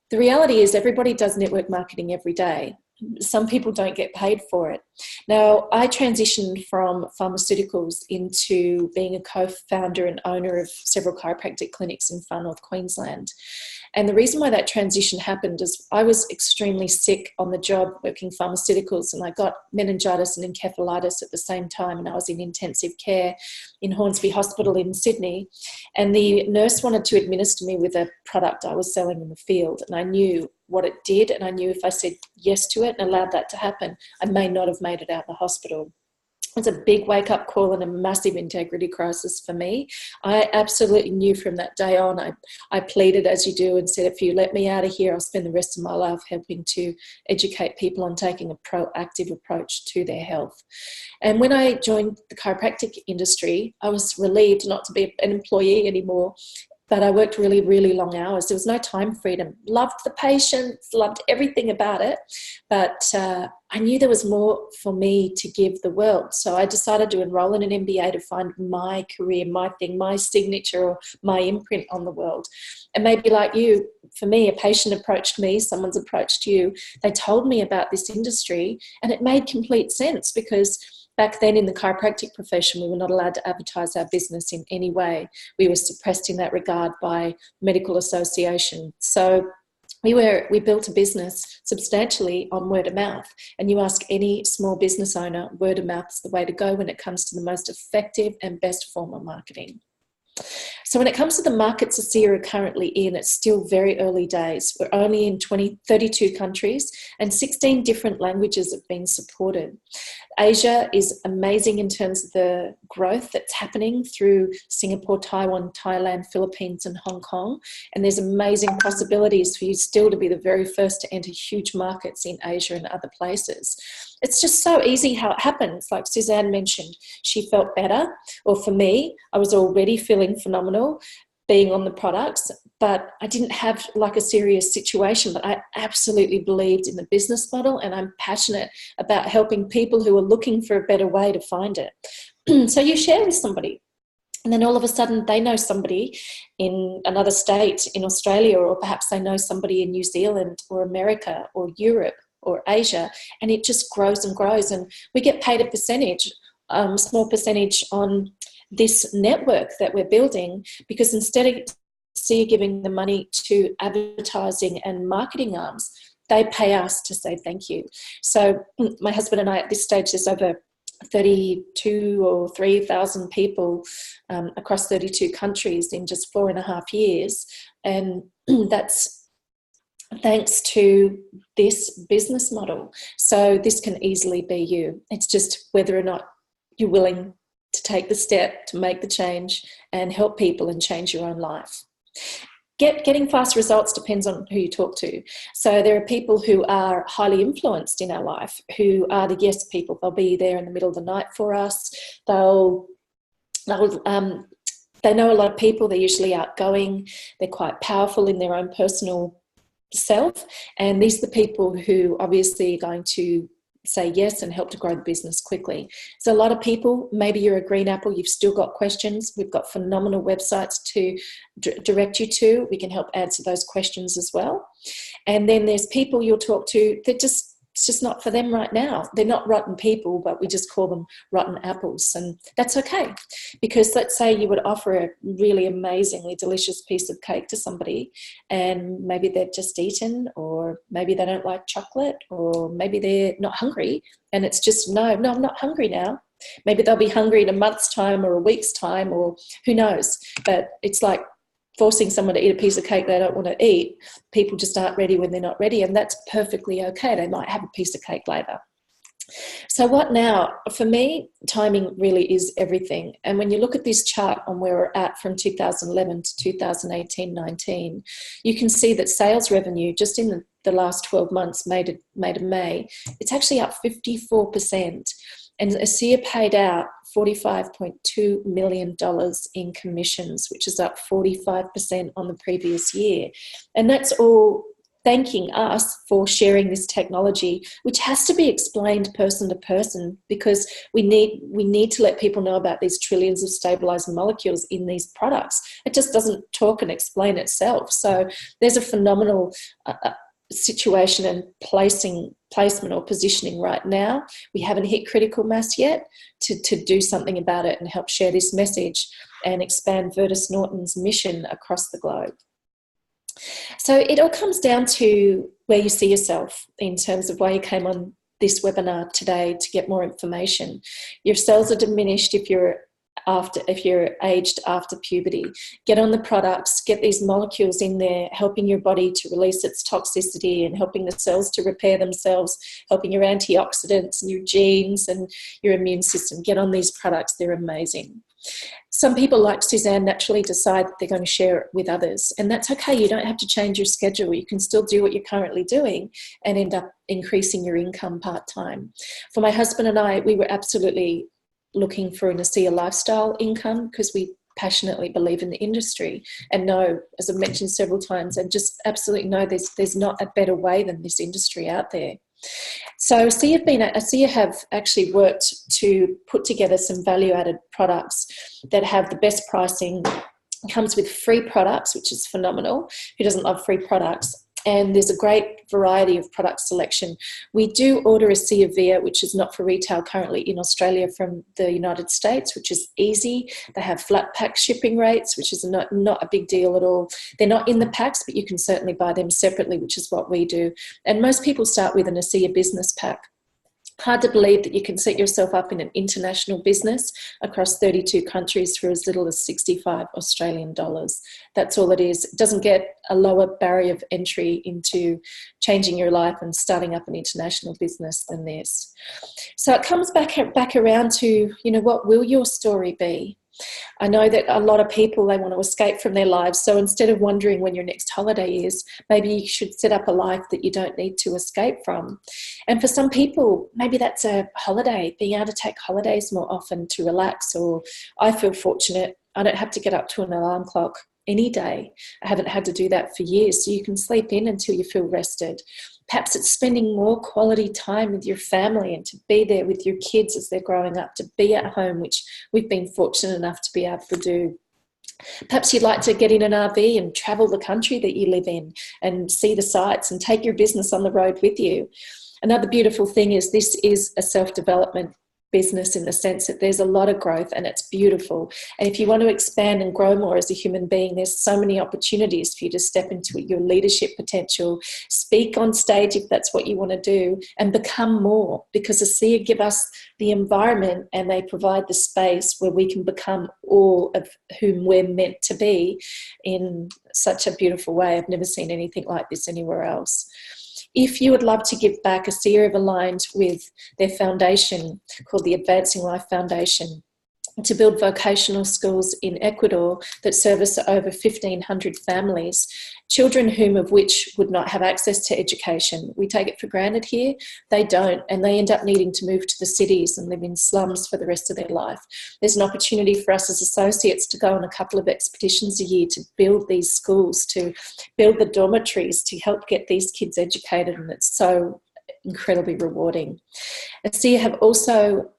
The reality is everybody does network marketing every day. Some people don't get paid for it. Now, I transitioned from pharmaceuticals into being a co-founder and owner of several chiropractic clinics in far north Queensland. And the reason why that transition happened is I was extremely sick on the job working pharmaceuticals, and I got meningitis and encephalitis at the same time, and I was in intensive care in Hornsby Hospital in Sydney. And the nurse wanted to administer me with a product I was selling in the field, and I knew what it did, and I knew if I said yes to it and allowed that to happen, I may not have made it out of the hospital. It was a big wake-up call and a massive integrity crisis for me. I absolutely knew from that day on, I pleaded as you do and said, if you let me out of here, I'll spend the rest of my life helping to educate people on taking a proactive approach to their health. And when I joined the chiropractic industry, I was relieved not to be an employee anymore. but I worked really, really long hours. There was no time freedom. Loved the patients, loved everything about it, but I knew there was more for me to give the world. So I decided to enroll in an MBA to find my career, my thing, my signature, or my imprint on the world. And maybe like you, for me, a patient approached me, someone's approached you, they told me about this industry, and it made complete sense, because back then in the chiropractic profession, we were not allowed to advertise our business in any way. We were suppressed in that regard by medical association. So we built a business substantially on word of mouth. And you ask any small business owner, word of mouth is the way to go when it comes to the most effective and best form of marketing. So when it comes to the markets ASEA are currently in, it's still very early days. We're only in 32 countries, and 16 different languages have been supported. Asia is amazing in terms of the growth that's happening through Singapore, Taiwan, Thailand, Philippines, and Hong Kong. And there's amazing possibilities for you still to be the very first to enter huge markets in Asia and other places. It's just so easy how it happens. Like Suzanne mentioned, she felt better. Or for me, I was already feeling phenomenal being on the products, but I didn't have like a serious situation, but I absolutely believed in the business model, and I'm passionate about helping people who are looking for a better way to find it. So you share with somebody, and then all of a sudden they know somebody in another state in Australia, or perhaps they know somebody in New Zealand or America or Europe or Asia, and it just grows and grows. And we get paid a percentage, small percentage on this network that we're building, because instead of ASEA giving the money to advertising and marketing arms, they pay us to say thank you. So my husband and I, at this stage, there's over 32 or 3,000 people across 32 countries in just 4.5 years. And that's thanks to this business model. So this can easily be you. It's just whether or not you're willing to take the step to make the change and help people and change your own life. Getting fast results depends on who you talk to. So there are people who are highly influenced in our life, who are the yes people. They'll be there in the middle of the night for us. They know a lot of people. They're usually outgoing. They're quite powerful in their own personal self. And these are the people who obviously are going to say yes and help to grow the business quickly. So a lot of people, maybe you're a green apple, you've still got questions. We've got phenomenal websites to direct you to. We can help answer those questions as well. And then there's people you'll talk to that it's just not for them right now. They're not rotten people, but we just call them rotten apples. And that's okay, because let's say you would offer a really amazingly delicious piece of cake to somebody, and maybe they've just eaten, or maybe they don't like chocolate, or maybe they're not hungry, and it's just, no, I'm not hungry now. Maybe they'll be hungry in a month's time or a week's time, or who knows. But it's like forcing someone to eat a piece of cake they don't want to eat. People just aren't ready when they're not ready, and that's perfectly okay. They might have a piece of cake later. So what now? For me, timing really is everything. And when you look at this chart on where we're at from 2011 to 2018-19, you can see that sales revenue just in the last 12 months, May to May, it's actually up 54%. And ASEA paid out $45.2 million in commissions, which is up 45% on the previous year. And that's all thanking us for sharing this technology, which has to be explained person to person, because we need to let people know about these trillions of stabilizing molecules in these products. It just doesn't talk and explain itself. So there's a phenomenal situation and placement or positioning right now. We haven't hit critical mass yet to do something about it and help share this message and expand Virtus Norton's mission across the globe. So it all comes down to where you see yourself in terms of why you came on this webinar today to get more information. Your cells are diminished if you're aged after puberty. Get on the products, get these molecules in there, helping your body to release its toxicity and helping the cells to repair themselves, helping your antioxidants and your genes and your immune system. Get on these products, they're amazing. Some people, like Suzanne, naturally decide that they're going to share it with others, and that's okay. You don't have to change your schedule. You can still do what you're currently doing and end up increasing your income part-time. For my husband and I, we were absolutely looking for an ASEA lifestyle income because we passionately believe in the industry and know, as I've mentioned several times, and just absolutely know there's not a better way than this industry out there. So ASEA have actually worked to put together some value-added products that have the best pricing. It comes with free products, which is phenomenal. Who doesn't love free products? And there's a great variety of product selection. We do order ASEA Via, which is not for retail currently in Australia, from the United States, which is easy. They have flat pack shipping rates, which is not a big deal at all. They're not in the packs, but you can certainly buy them separately, which is what we do. And most people start with an ASEA business pack. Hard to believe that you can set yourself up in an international business across 32 countries for as little as 65 Australian dollars. That's all it is. It doesn't get a lower barrier of entry into changing your life and starting up an international business than this. So it comes back around to, what will your story be? I know that a lot of people, they want to escape from their lives. So instead of wondering when your next holiday is, maybe you should set up a life that you don't need to escape from. And for some people, maybe that's a holiday, being able to take holidays more often to relax. Or I feel fortunate. I don't have to get up to an alarm clock any day. I haven't had to do that for years. So you can sleep in until you feel rested. Perhaps it's spending more quality time with your family and to be there with your kids as they're growing up, to be at home, which we've been fortunate enough to be able to do. Perhaps you'd like to get in an RV and travel the country that you live in and see the sights and take your business on the road with you. Another beautiful thing is this is a self-development business, in the sense that there's a lot of growth and it's beautiful. And if you want to expand and grow more as a human being, there's so many opportunities for you to step into your leadership potential, speak on stage if that's what you want to do, and become more, because ASEA give us the environment and they provide the space where we can become all of whom we're meant to be in such a beautiful way. I've never seen anything like this anywhere else. If you would love to give back, ASEA have aligned with their foundation called the Advancing Life Foundation to build vocational schools in Ecuador that service over 1,500 families, children of which would not have access to education. We take it for granted here. They don't, and they end up needing to move to the cities and live in slums for the rest of their life. There's an opportunity for us as associates to go on a couple of expeditions a year to build these schools, to build the dormitories, to help get these kids educated, and it's so incredibly rewarding. ASEA have also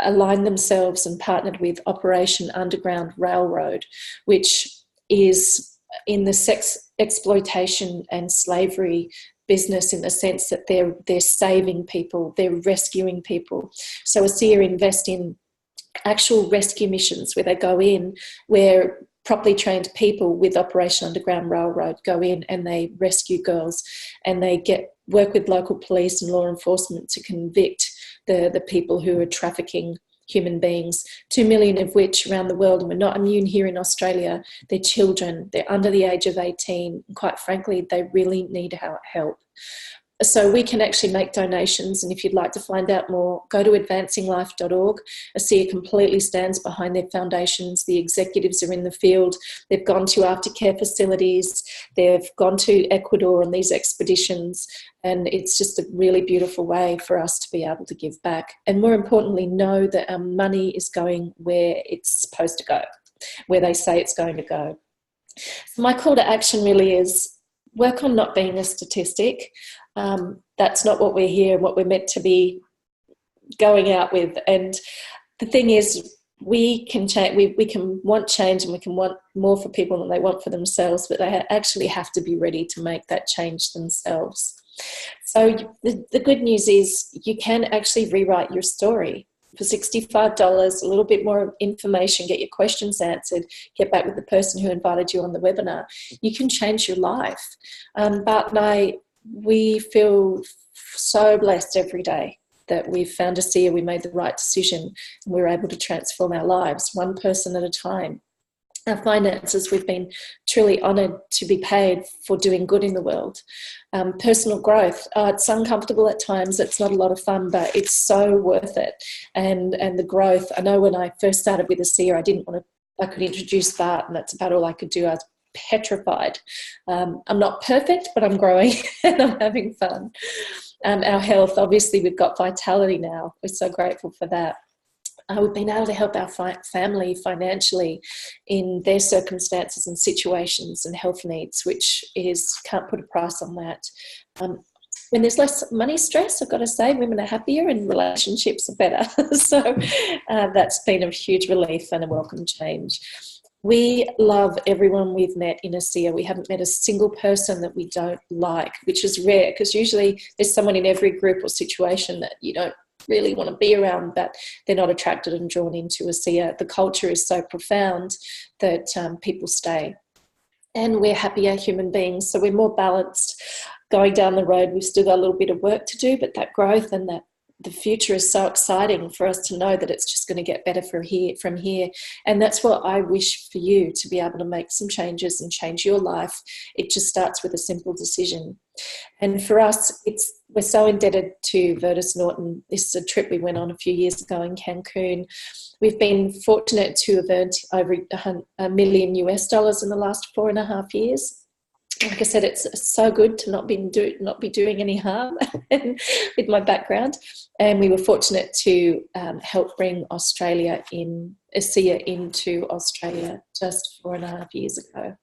aligned themselves and partnered with Operation Underground Railroad, which is in the sex exploitation and slavery business, in the sense that they're saving people, they're rescuing people. So ASEA invest in actual rescue missions where they go in, where properly trained people with Operation Underground Railroad go in and they rescue girls, and they work with local police and law enforcement to convict the people who are trafficking human beings, 2 million of which around the world, and we're not immune here in Australia. They're children, they're under the age of 18, and quite frankly, they really need our help. So we can actually make donations, and if you'd like to find out more, go to advancinglife.org. ASEA completely stands behind their foundations. The executives are in the field. They've gone to aftercare facilities. They've gone to Ecuador on these expeditions, and it's just a really beautiful way for us to be able to give back. And more importantly, know that our money is going where it's supposed to go, where they say it's going to go. So my call to action really is work on not being a statistic. That's not what we're here and what we're meant to be going out with. And the thing is, we can change. We can want change, and we can want more for people than they want for themselves, but they actually have to be ready to make that change themselves. So the good news is you can actually rewrite your story. For $65, a little bit more information, get your questions answered, get back with the person who invited you on the webinar. You can change your life. Bart and we feel so blessed every day that we've found ASEA, we made the right decision, and we're able to transform our lives one person at a time. Our finances, we've been truly honoured to be paid for doing good in the world. Personal growth, it's uncomfortable at times, it's not a lot of fun, but it's so worth it. And the growth, I know when I first started with ASEA, I could introduce Bart, and that's about all I could do. I was petrified. I'm not perfect, but I'm growing and I'm having fun. Our health, obviously we've got vitality now. We're so grateful for that. We've been able to help our family financially in their circumstances and situations and health needs, which is, can't put a price on that. When there's less money stress, I've got to say, women are happier and relationships are better. So that's been a huge relief and a welcome change. We love everyone we've met in ASEA. We haven't met a single person that we don't like, which is rare, because usually there's someone in every group or situation that you don't really want to be around, but they're not attracted and drawn into ASEA. The culture is so profound that people stay. And we're happier human beings, so we're more balanced. Going down the road, we've still got a little bit of work to do, but that growth and that the future is so exciting for us to know that it's just going to get better from here. And that's what I wish for you, to be able to make some changes and change your life. It just starts with a simple decision. And for us, we're so indebted to Virtus Norton. This is a trip we went on a few years ago in Cancun. We've been fortunate to have earned over $1 million in the last 4.5 years. Like I said, it's so good to not be doing any harm with my background. And we were fortunate to help bring ASEA into Australia just 4.5 years ago.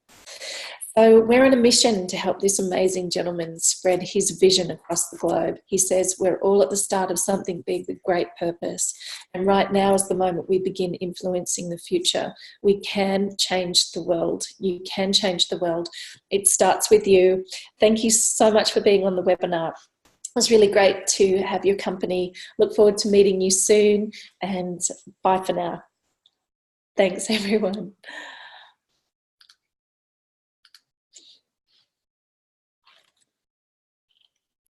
So we're on a mission to help this amazing gentleman spread his vision across the globe. He says we're all at the start of something big with great purpose. And right now is the moment we begin influencing the future. We can change the world. You can change the world. It starts with you. Thank you so much for being on the webinar. It was really great to have your company. Look forward to meeting you soon, and bye for now. Thanks, everyone.